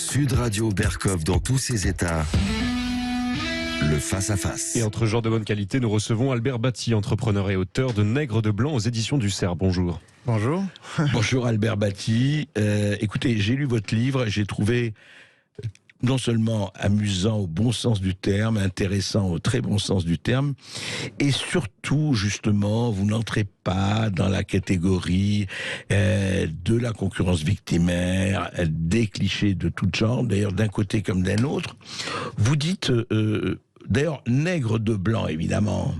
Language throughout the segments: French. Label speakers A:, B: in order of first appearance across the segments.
A: Sud Radio Berkov dans tous ses états. Le face-à-face.
B: Et entre gens de bonne qualité, nous recevons Albert Batty, entrepreneur et auteur de Nègre de Blanc aux éditions du Cerf. Bonjour.
C: Bonjour.
D: Bonjour Albert Batty. Écoutez, j'ai lu votre livre, j'ai trouvé non seulement amusant au bon sens du terme, intéressant au très bon sens du terme, et surtout, justement, vous n'entrez pas dans la catégorie de la concurrence victimaire, des clichés de tout genre, d'ailleurs d'un côté comme d'un autre. Vous dites, d'ailleurs, nègre de blanc, évidemment,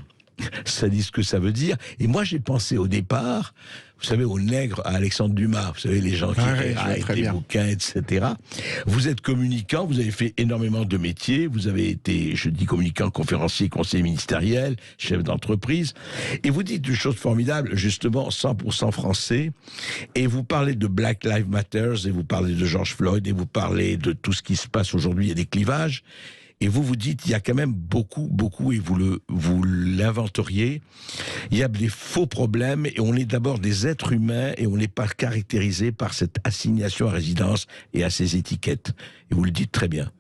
D: ça dit ce que ça veut dire, et moi j'ai pensé au départ, vous savez, au nègre à Alexandre Dumas, vous savez, les gens qui écrivent des bouquins, etc. Vous êtes communicant, vous avez fait énormément de métiers, vous avez été, je dis communicant, conférencier, conseiller ministériel, chef d'entreprise, et vous dites une chose formidable, justement, 100% français, et vous parlez de Black Lives Matter, et vous parlez de George Floyd, et vous parlez de tout ce qui se passe aujourd'hui, il y a des clivages, et vous dites, il y a quand même beaucoup, et vous l'inventoriez, il y a des faux problèmes, et on est d'abord des êtres humains, et on n'est pas caractérisé par cette assignation à résidence et à ces étiquettes. Et vous le dites très bien.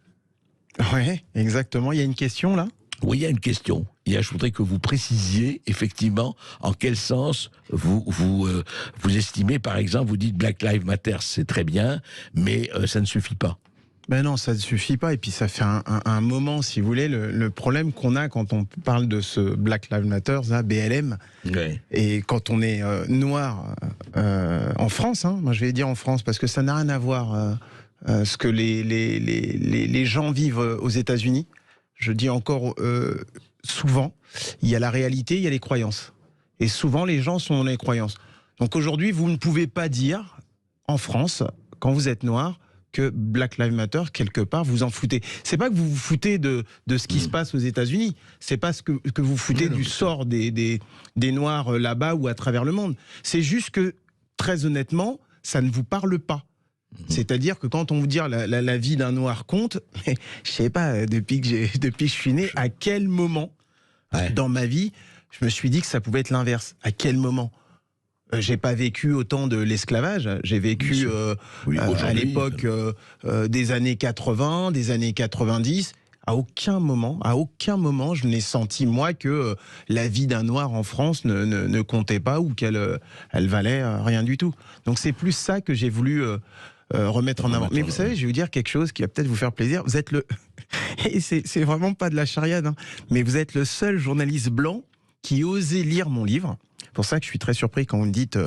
C: Oui, exactement. Il y a une question là ?
D: Oui, il y a une question. Je voudrais que vous précisiez, effectivement, en quel sens vous estimez, par exemple, vous dites Black Lives Matter, c'est très bien, mais ça ne suffit pas.
C: Ben non, ça ne suffit pas. Et puis ça fait un moment, si vous voulez, le problème qu'on a quand on parle de ce Black Lives Matter, BLM, et quand on est noir en France, moi je vais dire en France, parce que ça n'a rien à voir ce que les gens vivent aux États-Unis. Je dis encore souvent, il y a la réalité, il y a les croyances. Et souvent, les gens sont dans les croyances. Donc aujourd'hui, vous ne pouvez pas dire, en France, quand vous êtes noir, que Black Lives Matter, quelque part, vous en foutez. C'est pas que vous vous foutez de ce qui se passe aux États-Unis. C'est pas que vous foutez du sort des Noirs là-bas ou à travers le monde. C'est juste que, très honnêtement, ça ne vous parle pas. C'est-à-dire que quand on vous dit la vie d'un Noir compte, mais, je sais pas, depuis que je suis né, à quel moment dans ma vie, je me suis dit que ça pouvait être l'inverse. À quel moment ? J'ai pas vécu autant de l'esclavage. J'ai vécu à l'époque des années 80, des années 90. À aucun moment, je n'ai senti moi que la vie d'un Noir en France ne comptait pas ou qu'elle valait rien du tout. Donc c'est plus ça que j'ai voulu remettre en avant. Mais vous savez, je vais vous dire quelque chose qui va peut-être vous faire plaisir. Vous êtes et c'est vraiment pas de la charriade, mais vous êtes le seul journaliste blanc qui osait lire mon livre. C'est pour ça que je suis très surpris quand vous me dites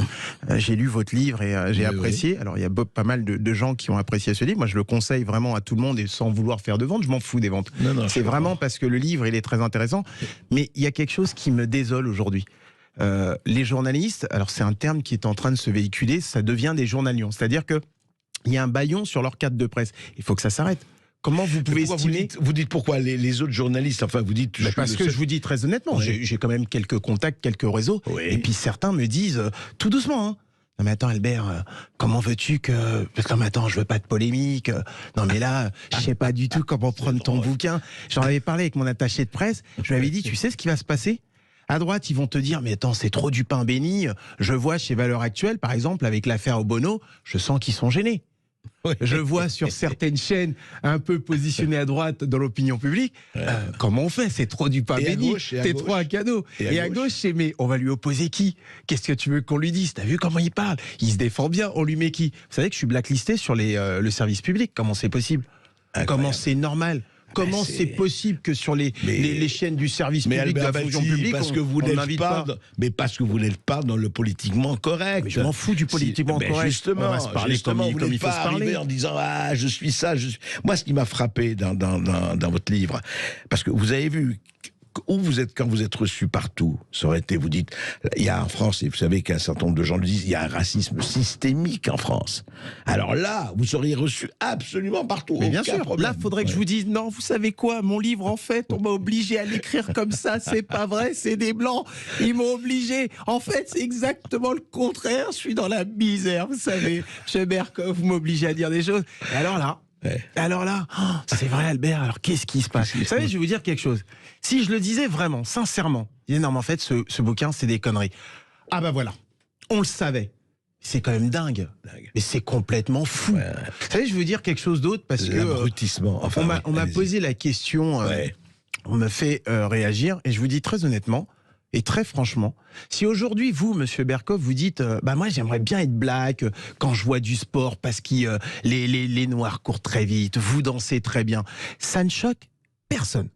C: j'ai lu votre livre et j'ai apprécié. Alors il y a pas mal de gens qui ont apprécié ce livre. Moi je le conseille vraiment à tout le monde et sans vouloir faire de vente, je m'en fous des ventes. C'est vraiment parce que le livre il est très intéressant. Mais il y a quelque chose qui me désole aujourd'hui. Les journalistes, alors c'est un terme qui est en train de se véhiculer, ça devient des journalions. C'est-à-dire que il y a un bâillon sur leur cadre de presse. Il faut que ça s'arrête. Comment vous pouvez estimer...
D: Vous dites pourquoi les autres journalistes, enfin vous dites...
C: Parce que je vous dis très honnêtement, j'ai quand même quelques contacts, quelques réseaux, et puis certains me disent, tout doucement, non mais attends Albert, comment veux-tu que... Non mais attends, je veux pas de polémique, non mais là, je sais pas du tout comment prendre ton bouquin. J'en avais parlé avec mon attaché de presse, je lui avais dit, tu sais ce qui va se passer ? À droite, ils vont te dire, mais attends, c'est trop du pain béni. Je vois chez Valeurs Actuelles, par exemple, avec l'affaire Obono, je sens qu'ils sont gênés. Je vois sur certaines chaînes un peu positionnées à droite dans l'opinion publique, comment on fait ? C'est trop du pain béni, c'est trop un cadeau. Et à gauche, c'est mais on va lui opposer qui ? Qu'est-ce que tu veux qu'on lui dise ? T'as vu comment il parle ? Il se défend bien, on lui met qui ? Vous savez que je suis blacklisté sur le service public, comment c'est possible ? Comment c'est normal ? Comment c'est possible que sur les chaînes du service public, de la fonction publique,
D: parce que vous n'êtes pas, mais parce que vous n'êtes pas dans le politiquement correct.
C: Mais je m'en fous du politiquement correct.
D: Justement,
C: on va se parler comme il faut se parler.
D: En disant je suis ça. Moi, ce qui m'a frappé dans votre livre, parce que vous avez vu où vous êtes quand vous êtes reçu partout, ça aurait été, vous dites, il y a en France, et vous savez qu'un certain nombre de gens le disent, il y a un racisme systémique en France. Alors là, vous seriez reçu absolument partout.
C: Mais bien sûr, problème. Là, il faudrait que je vous dise, non, vous savez quoi, mon livre, en fait, on m'a obligé à l'écrire comme ça, c'est pas vrai, c'est des Blancs, ils m'ont obligé. En fait, c'est exactement le contraire, je suis dans la misère, vous savez, M. Berkov, vous m'obligez à dire des choses. Et alors là, c'est vrai Albert, alors qu'est-ce qui se passe ? Vous savez, je vais vous dire quelque chose. Si je le disais vraiment, sincèrement, je disais non mais en fait ce bouquin c'est des conneries. Ah bah voilà, on le savait. c'est quand même dingue. Mais c'est complètement fou.
D: Ouais.
C: Vous savez, je veux dire quelque chose d'autre parce que
D: l'abrutissement. Enfin,
C: on m'a posé la question, on m'a fait réagir, et je vous dis très honnêtement et très franchement, si aujourd'hui vous, Monsieur Berkoff, vous dites, bah moi j'aimerais bien être black quand je vois du sport parce que les noirs courent très vite, vous dansez très bien, ça ne choque personne.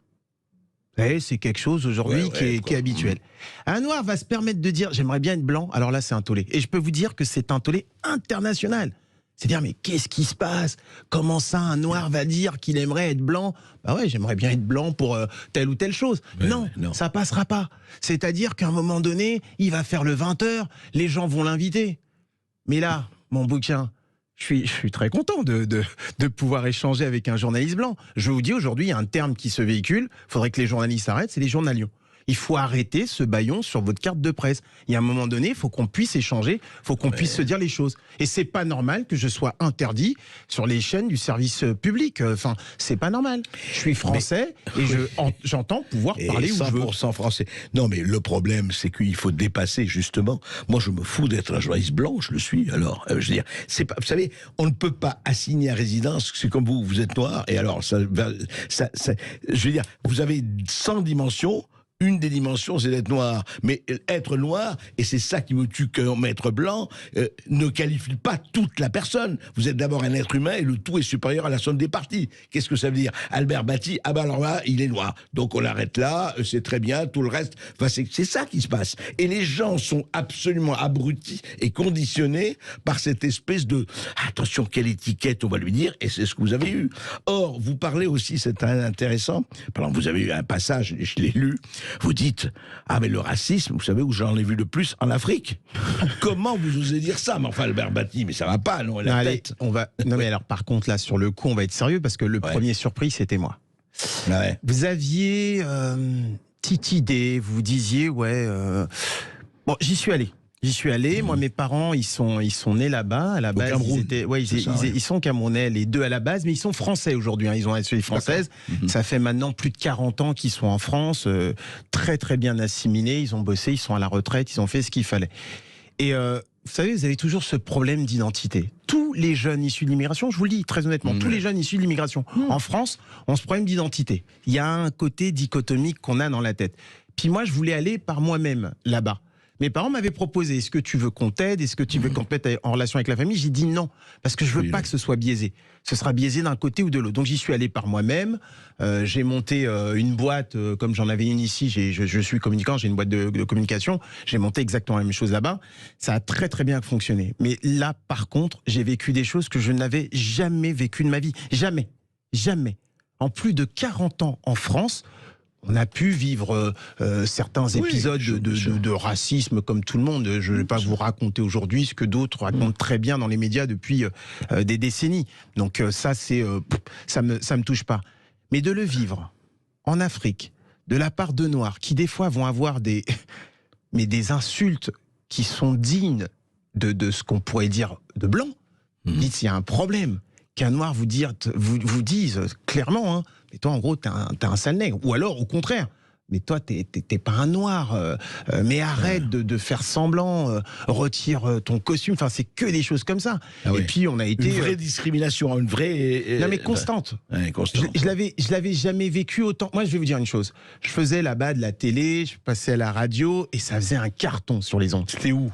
C: Vous savez, c'est quelque chose aujourd'hui qui est habituel. Un noir va se permettre de dire j'aimerais bien être blanc, alors là c'est un tollé. Et je peux vous dire que c'est un tollé international. C'est dire mais qu'est-ce qui se passe? Comment ça un noir va dire qu'il aimerait être blanc? Bah ouais, j'aimerais bien être blanc pour telle ou telle chose. Non, ça passera pas. C'est-à-dire qu'à un moment donné, il va faire le 20h, les gens vont l'inviter. Mais là, mon bouquin, je suis très content de pouvoir échanger avec un journaliste blanc. Je vous dis, aujourd'hui, il y a un terme qui se véhicule, il faudrait que les journalistes arrêtent, c'est les journalions. Il faut arrêter ce bâillon sur votre carte de presse. Il y a un moment donné, il faut qu'on puisse échanger, il faut qu'on puisse se dire les choses. Et c'est pas normal que je sois interdit sur les chaînes du service public. Enfin, c'est pas normal. Je suis français et j'entends pouvoir parler où je veux.
D: 100% français. Non, mais le problème, c'est qu'il faut dépasser, justement. Moi, je me fous d'être un journaliste blanc, je le suis. Alors, je veux dire, c'est pas, vous savez, on ne peut pas assigner à résidence, c'est comme vous êtes noir, et alors, je veux dire, vous avez 100 dimensions. Une des dimensions, c'est d'être noir. Mais être noir, et c'est ça qui me tue qu'un être blanc, ne qualifie pas toute la personne. Vous êtes d'abord un être humain et le tout est supérieur à la somme des parties. Qu'est-ce que ça veut dire? Albert Batty, ah ben alors là, il est noir. Donc on l'arrête là, c'est très bien, tout le reste... Enfin, c'est ça qui se passe. Et les gens sont absolument abrutis et conditionnés par cette espèce de... Attention, quelle étiquette on va lui dire, et c'est ce que vous avez eu. Or, vous parlez aussi, c'est très intéressant, par exemple, vous avez eu un passage, je l'ai lu, vous dites, ah mais le racisme, vous savez où j'en ai vu le plus? En Afrique. Comment vous osez dire ça? Mais enfin, Albert Batty, mais ça va pas, non, la tête.
C: Non mais alors par contre, là, sur le coup, on va être sérieux, parce que le premier surpris, c'était moi. Ouais. Vous aviez petite idée, vous disiez, bon, j'y suis allé. Moi, mes parents, ils sont nés là-bas. À la base, ils sont camerounais, les deux à la base, mais ils sont français aujourd'hui. Hein, ils ont la nationalité française. Ça fait maintenant plus de 40 ans qu'ils sont en France, très très bien assimilés. Ils ont bossé, ils sont à la retraite, ils ont fait ce qu'il fallait. Et vous savez, vous avez toujours ce problème d'identité. Tous les jeunes issus de l'immigration, je vous le dis très honnêtement, tous les jeunes issus de l'immigration en France ont ce problème d'identité. Il y a un côté dichotomique qu'on a dans la tête. Puis moi, je voulais aller par moi-même là-bas. Mes parents m'avaient proposé, est-ce que tu veux qu'on t'aide, est-ce que tu veux qu'on te mette en relation avec la famille? J'ai dit non, parce que je veux pas que ce soit biaisé. Ce sera biaisé d'un côté ou de l'autre. Donc j'y suis allé par moi-même, j'ai monté une boîte, comme j'en avais une ici, je suis communicant, j'ai une boîte de communication, j'ai monté exactement la même chose là-bas. Ça a très très bien fonctionné. Mais là, par contre, j'ai vécu des choses que je n'avais jamais vécues de ma vie. Jamais. En plus de 40 ans en France, on a pu vivre certains épisodes de racisme comme tout le monde. Je ne vais pas vous raconter aujourd'hui ce que d'autres racontent très bien dans les médias depuis des décennies. Donc ça, ça me touche pas. Mais de le vivre en Afrique, de la part de Noirs, qui des fois vont avoir des insultes qui sont dignes de ce qu'on pourrait dire de blanc. Dites s'il y a un problème. Qu'un Noir vous dise clairement, hein, mais toi en gros t'es un sale nègre, ou alors au contraire, mais toi t'es pas un Noir, mais arrête de faire semblant, retire ton costume, enfin c'est que des choses comme ça. Et puis on a été...
D: Une vraie discrimination, une vraie...
C: non mais constante. Je l'avais jamais vécu autant. Moi je vais vous dire une chose, je faisais là-bas de la télé, je passais à la radio, et ça faisait un carton sur les ondes.
D: C'était où?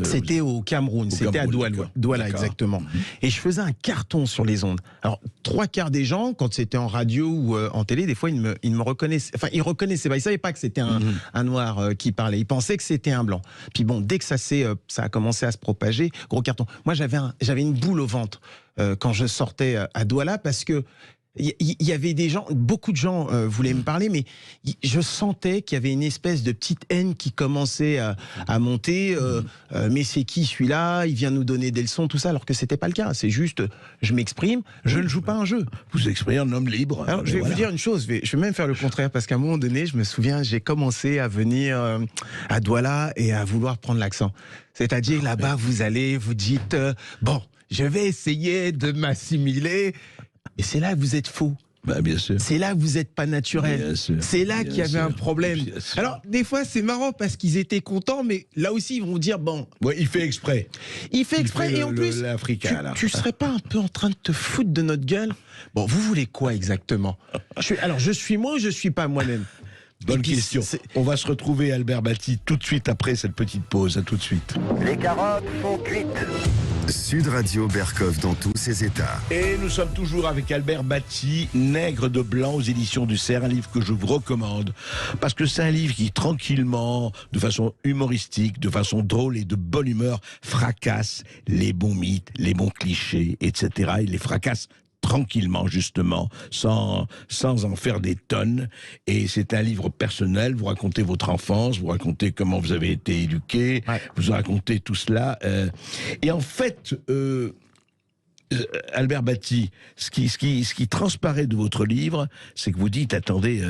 C: C'était au Cameroun, c'était à Douala exactement. Et je faisais un carton sur les ondes. Alors, 3/4 des gens, quand c'était en radio ou en télé, des fois, ils me reconnaissaient. Enfin, ils reconnaissaient pas. Ils savaient pas que c'était un Noir qui parlait. Ils pensaient que c'était un Blanc. Puis bon, dès que ça a commencé à se propager, gros carton. Moi, j'avais une boule au ventre quand je sortais à Douala, parce que il y avait des gens, beaucoup de gens voulaient me parler, mais je sentais qu'il y avait une espèce de petite haine qui commençait à monter. Mais c'est qui celui-là? Il vient nous donner des leçons, tout ça, alors que c'était pas le cas. C'est juste, je m'exprime, je ne joue pas un jeu.
D: Vous exprimez un homme libre.
C: Alors, je vais vous dire une chose, je vais même faire le contraire, parce qu'à un moment donné, je me souviens, j'ai commencé à venir à Douala et à vouloir prendre l'accent. C'est-à-dire, là-bas, vous dites, bon, je vais essayer de m'assimiler. Et c'est là que vous êtes faux.
D: Bah, bien sûr.
C: C'est là que vous n'êtes pas naturel.
D: Bien sûr.
C: C'est là qu'il y avait un problème.
D: Bien sûr.
C: Alors, des fois, c'est marrant parce qu'ils étaient contents, mais là aussi, ils vont dire, bon...
D: Ouais, il fait exprès.
C: Il fait exprès, et en plus,
D: l'Africain,
C: tu serais pas un peu en train de te foutre de notre gueule? Bon, vous voulez quoi exactement? Je suis moi ou je suis pas moi-même?
D: Bonne
C: Et puis,
D: question. On va se retrouver, Albert Bati, tout de suite après cette petite pause. À tout de suite.
E: Les carottes sont cuites.
A: Sud Radio Berkov dans tous ses états.
D: Et nous sommes toujours avec Albert Bati, Nègre de blanc aux éditions du Cerf, un livre que je vous recommande parce que c'est un livre qui tranquillement, de façon humoristique, de façon drôle et de bonne humeur, fracasse les bons mythes, les bons clichés, etc. Il les fracasse tranquillement, justement, sans en faire des tonnes. Et c'est un livre personnel, vous racontez votre enfance, vous racontez comment vous avez été éduqué, vous racontez tout cela. Et en fait, Albert Bati, ce qui transparaît de votre livre, c'est que vous dites, attendez,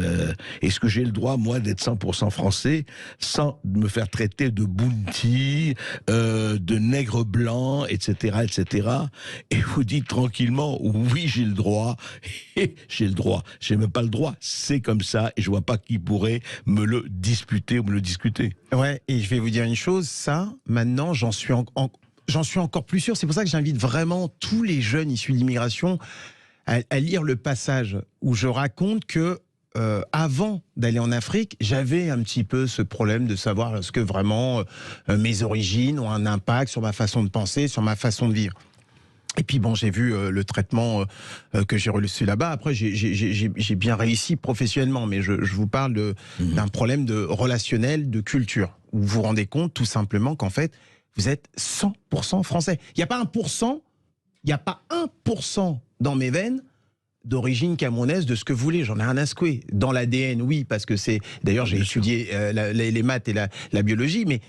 D: est-ce que j'ai le droit, moi, d'être 100% français sans me faire traiter de bounty, de nègre blanc, etc., etc. Et vous dites tranquillement, oui, j'ai le droit, et j'ai le droit. J'ai même pas le droit, c'est comme ça, et je vois pas qui pourrait me le disputer ou me le discuter.
C: Ouais, et je vais vous dire une chose, ça, maintenant, j'en suis encore plus sûr. C'est pour ça que j'invite vraiment tous les jeunes issus de l'immigration à lire le passage où je raconte que avant d'aller en Afrique, j'avais un petit peu ce problème de savoir est-ce que vraiment mes origines ont un impact sur ma façon de penser, sur ma façon de vivre. Et puis bon, j'ai vu le traitement que j'ai reçu là-bas. Après, j'ai bien réussi professionnellement, mais je vous parle d'un problème de relationnel, de culture, où vous vous rendez compte tout simplement qu'en fait, vous êtes 100% français. Il n'y a pas 1%, il n'y a pas 1% dans mes veines d'origine camerounaise, de ce que vous voulez, j'en ai rien à secouer. Dans l'ADN, oui, parce que c'est... D'ailleurs, j'ai étudié les maths et la biologie, mais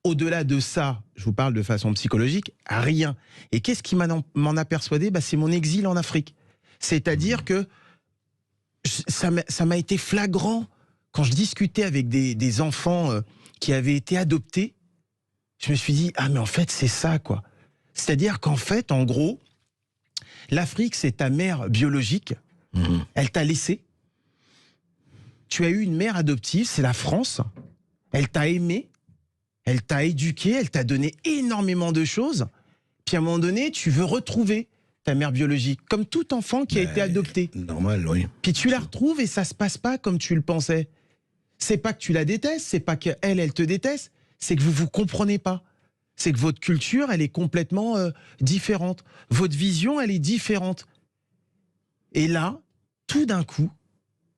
C: au-delà de ça, je vous parle de façon psychologique, rien. Et qu'est-ce qui m'en a persuadé? C'est mon exil en Afrique. C'est-à-dire que ça m'a été flagrant quand je discutais avec des enfants qui avaient été adoptés. Je me suis dit, ah mais en fait c'est ça quoi. C'est-à-dire qu'en fait, en gros, l'Afrique c'est ta mère biologique, elle t'a laissé. Tu as eu une mère adoptive, c'est la France, elle t'a aimé, elle t'a éduqué, elle t'a donné énormément de choses, puis à un moment donné, tu veux retrouver ta mère biologique, comme tout enfant qui a été adopté.
D: Normal, oui.
C: Puis tu la retrouves et ça se passe pas comme tu le pensais. C'est pas que tu la détestes, c'est pas qu'elle te déteste, c'est que vous comprenez pas. C'est que votre culture, elle est complètement différente. Votre vision, elle est différente. Et là, tout d'un coup,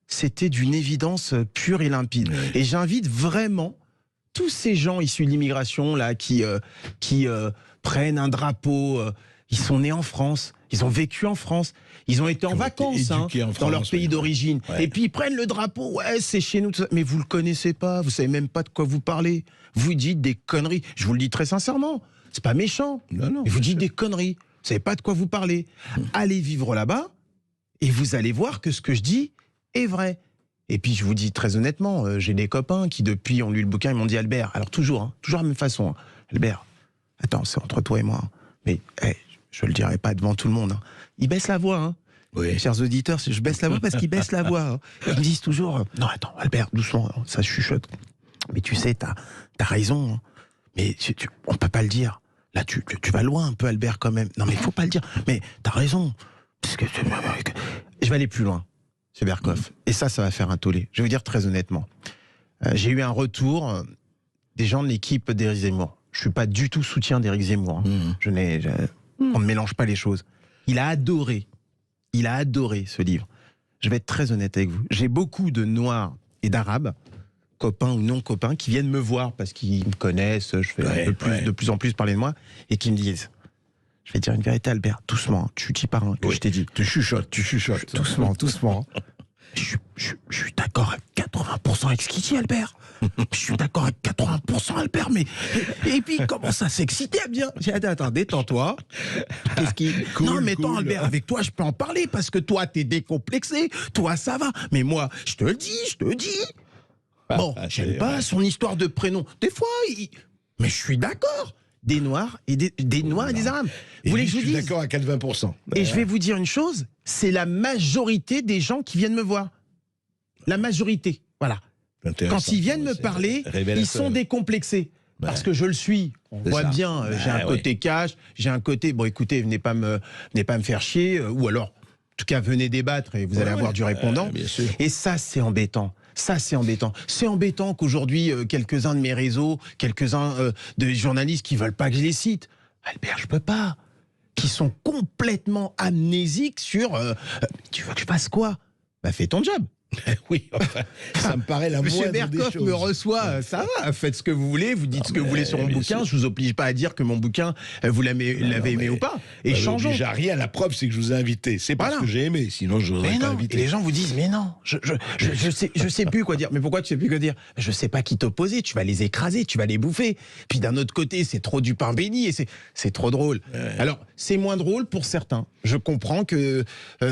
C: c'était d'une évidence pure et limpide. Oui. Et j'invite vraiment tous ces gens issus de l'immigration là qui prennent un drapeau. Ils sont nés en France, ils ont vécu en France, ils ont été en vacances dans leur pays d'origine. Ouais. Et puis ils prennent le drapeau, ouais, c'est chez nous. Tout ça. Mais vous le connaissez pas, vous savez même pas de quoi vous parlez. Vous dites des conneries. Je vous le dis très sincèrement, c'est pas méchant. Non, mais vous dites des conneries. Vous savez pas de quoi vous parlez. Allez vivre là-bas et vous allez voir que ce que je dis est vrai. Et puis je vous dis très honnêtement, j'ai des copains qui depuis ont lu le bouquin, ils m'ont dit Albert, alors toujours la même façon. Albert, attends, c'est entre toi et moi. Mais je le dirai pas devant tout le monde. Ils baissent la voix. Oui. Chers auditeurs, je baisse la voix parce qu'ils baissent la voix. Ils me disent toujours non, attends, Albert, doucement, ça chuchote. Mais tu sais, t'as raison. Mais on peut pas le dire. Là, tu vas loin un peu, Albert, quand même. Non, mais il faut pas le dire. Mais t'as raison. Parce que je vais aller plus loin, c'est Berkov. Et ça va faire un tollé. Je vais vous dire très honnêtement. J'ai eu un retour des gens de l'équipe d'Éric Zemmour. Je suis pas du tout soutien d'Éric Zemmour. On ne mélange pas les choses. Il a adoré ce livre. Je vais être très honnête avec vous. J'ai beaucoup de Noirs et d'Arabes, copains ou non copains, qui viennent me voir parce qu'ils me connaissent, je fais de plus en plus parler de moi, et qui me disent, je vais te dire une vérité Albert, doucement, tu dis pas que je t'ai dit.
D: Tu chuchotes.
C: Doucement. Je suis d'accord à 80% avec ce qu'il dit, Albert. Je suis d'accord à 80%, Albert, mais... Et puis, il commence à s'exciter bien. J'ai dit, attends, détends-toi. Qu'est-ce qui... Non, mais attends, Albert, avec toi, je peux en parler, parce que toi, t'es décomplexé. Toi, ça va. Mais moi, je te le dis. Bon, j'aime pas son histoire de prénom. Des fois, mais je suis d'accord. Des Noirs et des Noirs et des Arabes. Vous voulez que je vous dise ?
D: Je suis d'accord à 80%.
C: Et je vais vous dire une chose, c'est la majorité des gens qui viennent me voir. La majorité, voilà. Quand ils viennent me parler, ils sont décomplexés. Parce que je le suis. On voit bien, j'ai un côté cash, j'ai un côté, bon écoutez, venez pas me faire chier, ou alors, en tout cas, venez débattre et vous allez avoir du répondant.
D: Bien sûr.
C: Et ça, c'est embêtant. Ça, c'est embêtant. C'est embêtant qu'aujourd'hui, quelques-uns de mes réseaux, quelques-uns de journalistes qui veulent pas que je les cite, Albert, je peux pas, qui sont complètement amnésiques sur tu veux que je fasse quoi? Bah fais ton job.
D: Oui, enfin, ça me paraît la
C: Monsieur
D: moindre des
C: Berkoff
D: choses.
C: me reçoit, ça va, faites ce que vous voulez, vous dites ce que vous voulez sur mon bouquin,
D: sûr.
C: je vous oblige pas à dire que mon bouquin, vous l'avez aimé ou pas. Et changeons.
D: J'ai rien, la preuve c'est que je vous ai invité. C'est parce que j'ai aimé, sinon je vous aurais pas
C: Et
D: invité.
C: les gens vous disent, mais non, je sais plus quoi dire. Mais pourquoi tu sais plus quoi dire? Je sais pas qui t'opposer, tu vas les écraser, tu vas les bouffer. Puis d'un autre côté, c'est trop du pain béni et c'est trop drôle. Alors, c'est moins drôle pour certains. Je comprends que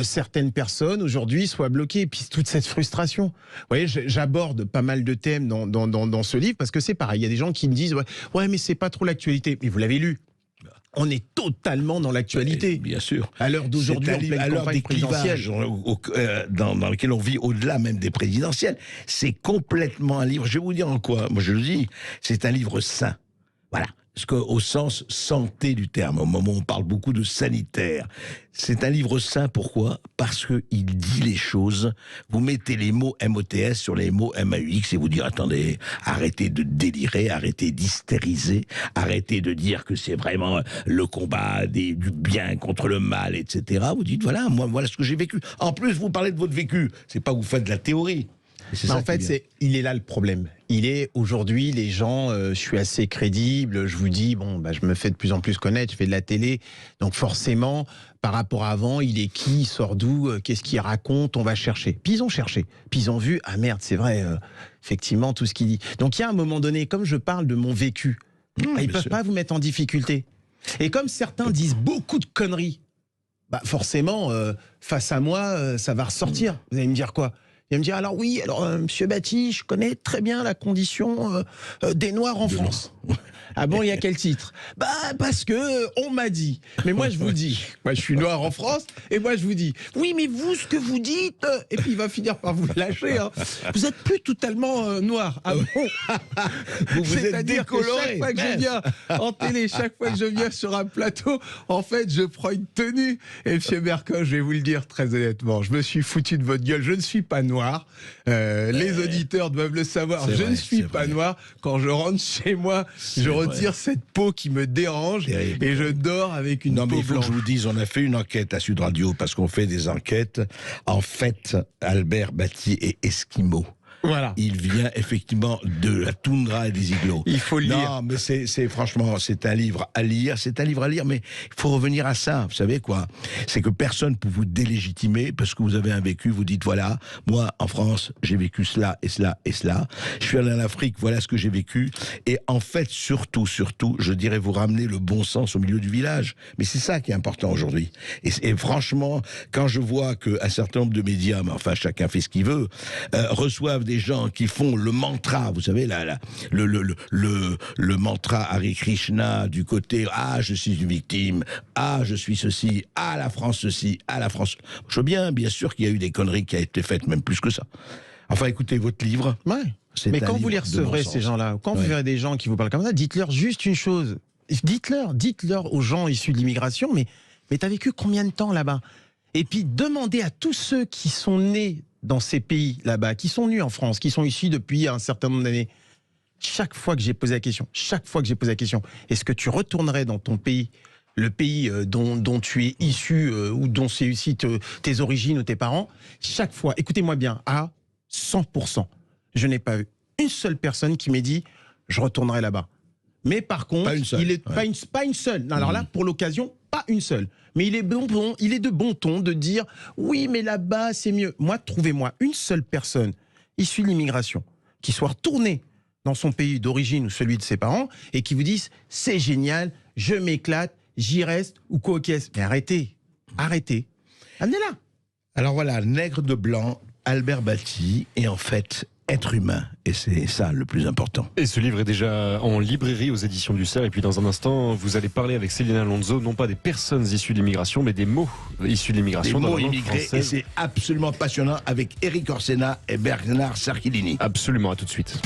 C: certaines personnes aujourd'hui soient bloquées, et puis toute cette frustration. Vous voyez, j'aborde pas mal de thèmes dans ce livre, parce que c'est pareil, il y a des gens qui me disent ouais mais c'est pas trop l'actualité. Mais vous l'avez lu. On est totalement dans l'actualité.
D: Bien sûr.
C: À l'heure d'aujourd'hui, en pleine campagne présidentielle.
D: Dans lequel on vit au-delà même des présidentielles. C'est complètement un livre, je vais vous dire en quoi, moi je le dis, c'est un livre sain. Voilà. Parce qu'au sens santé du terme, au moment où on parle beaucoup de sanitaire, c'est un livre sain. Pourquoi? Parce qu'il dit les choses. Vous mettez les mots MOTS sur les mots MAUX et vous dire attendez, arrêtez de délirer, arrêtez d'hystériser, arrêtez de dire que c'est vraiment le combat du bien contre le mal, etc. Vous dites voilà, moi voilà ce que j'ai vécu. En plus, vous parlez de votre vécu. C'est pas que vous faites de la théorie.
C: En fait, il est là le problème. Il est aujourd'hui, les gens, je suis assez crédible, je vous dis, je me fais de plus en plus connaître, je fais de la télé, donc forcément, par rapport à avant, il est qui, il sort d'où, qu'est-ce qu'il raconte, on va chercher. Puis ils ont cherché, puis ils ont vu, ah merde, c'est vrai, effectivement, tout ce qu'il dit. Donc il y a un moment donné, comme je parle de mon vécu, ils peuvent pas vous mettre en difficulté. Et comme certains disent beaucoup de conneries, forcément, face à moi, ça va ressortir. Vous allez me dire quoi? Il va me dire, alors oui, Monsieur Batti, je connais très bien la condition des Noirs en France. Ah bon, il y a quel titre? Parce que on m'a dit. Mais moi je vous dis, moi je suis noir en France, et moi je vous dis, oui mais vous ce que vous dites, et puis il va finir par vous lâcher, hein. Vous êtes plus totalement noir. Ah bon?
D: vous êtes décoloré.
C: Chaque fois que je viens en télé, chaque fois que je viens sur un plateau, en fait je prends une tenue. Et Monsieur Berkoff, je vais vous le dire très honnêtement, je me suis foutu de votre gueule, je ne suis pas noir. Les auditeurs doivent le savoir, je ne suis pas noir. Quand je rentre chez moi, je retire cette peau qui me dérange et je dors avec une peau blanche. Non mais il faut que je
D: vous dise, on a fait une enquête à Sud Radio parce qu'on fait des enquêtes. En fait, Albert Batti est esquimau.
C: Voilà.
D: Il vient effectivement de la toundra et des igloos.
C: Il faut le lire.
D: Non, mais c'est franchement, c'est un livre à lire. C'est un livre à lire, mais il faut revenir à ça. Vous savez quoi? C'est que personne ne peut vous délégitimer parce que vous avez un vécu. Vous dites voilà, moi en France, j'ai vécu cela et cela et cela. Je suis allé en Afrique, voilà ce que j'ai vécu. Et en fait, surtout, je dirais vous ramener le bon sens au milieu du village. Mais c'est ça qui est important aujourd'hui. Et franchement, quand je vois qu'un certain nombre de médias, mais enfin chacun fait ce qu'il veut, reçoivent des gens qui font le mantra, vous savez, le mantra Hare Krishna du côté « Ah, je suis une victime, ah, je suis ceci, ah, la France ceci, ah, la France... » Je veux bien sûr qu'il y a eu des conneries qui ont été faites, même plus que ça. Enfin, écoutez, votre livre...
C: Ouais. Mais quand vous les recevrez, ces gens-là, quand vous verrez des gens qui vous parlent comme ça, dites-leur juste une chose. Dites-leur aux gens issus de l'immigration, mais t'as vécu combien de temps là-bas? Et puis demandez à tous ceux qui sont nés dans ces pays là-bas, qui sont nus en France, qui sont ici depuis un certain nombre d'années, chaque fois que j'ai posé la question, est-ce que tu retournerais dans ton pays, le pays dont tu es issu ou dont c'est ici tes origines ou tes parents, chaque fois, écoutez-moi bien, à 100%, je n'ai pas eu une seule personne qui m'ait dit je retournerai là-bas. Mais par contre, pas une seule. Alors là, pour l'occasion, pas une seule. Mais il est de bon ton de dire oui, mais là-bas c'est mieux. Moi, trouvez-moi une seule personne issue de l'immigration qui soit retournée dans son pays d'origine ou celui de ses parents et qui vous dise c'est génial, je m'éclate, j'y reste ou quoi qu'est-ce. Mais arrêtez, amenez-la.
D: Alors voilà, Nègre de blanc, Albert Batti, et en fait, être humain. Et c'est ça le plus important.
B: Et ce livre est déjà en librairie aux éditions du Cerf. Et puis dans un instant, vous allez parler avec Céline Alonso, non pas des personnes issues de l'immigration, mais des mots issus de l'immigration.
D: Des
B: dans
D: mots
B: la langue
D: immigrés,
B: française.
D: et c'est absolument passionnant avec Éric Orsena et Bernard Sarchilini.
B: Absolument, à tout de suite.